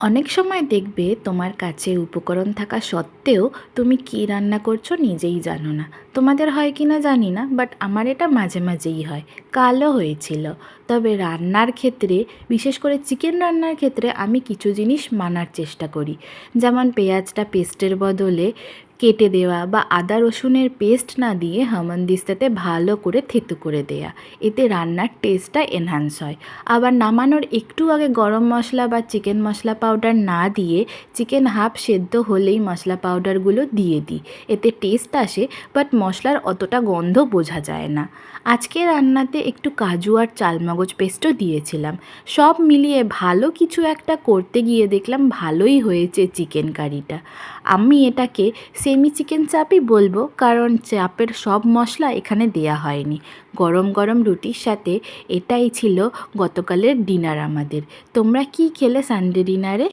অনেক সময় দেখবে তোমার কাছে উপকরণ থাকা সত্ত্বেও তুমি কী রান্না করছো নিজেই জানো না। তোমাদের হয় কি না জানি না, বাট আমার এটা মাঝে মাঝেই হয়। কালও হয়েছিল। তবে রান্নার ক্ষেত্রে, বিশেষ করে চিকেন রান্নার ক্ষেত্রে আমি কিছু জিনিস মানার চেষ্টা করি। যেমন পেঁয়াজটা পেস্টের বদলে কেটে দেওয়া, বা আদা রসুনের পেস্ট না দিয়ে হামানদিস্তাতে ভালো করে থেতো করে দেয়া। এতে রান্নার টেস্টটা এনহ্যান্স হয়। আবার নামানোর একটু আগে গরম মশলা বা চিকেন মশলা পাউডার না দিয়ে চিকেন হাফ সেদ্ধ হলেই মশলা পাউডারগুলো দিয়ে দিই। এতে টেস্ট আসে, বাট মশলার অতটা গন্ধ বোঝা যায় না। আজকে রান্নাতে একটু কাজু আর চালমগজ পেস্টও দিয়েছিলাম। সব মিলিয়ে ভালো কিছু একটা করতে গিয়ে দেখলাম ভালোই হয়েছে চিকেন কারিটা। আমি এটাকে সেমি চিকেন চাপই বলবো, কারণ চাপের সব মশলা এখানে দেয়া হয়নি। গরম গরম রুটির সাথে এটাই ছিল গতকালের ডিনার আমাদের। তোমরা কি খেলে সানডে ডিনারে?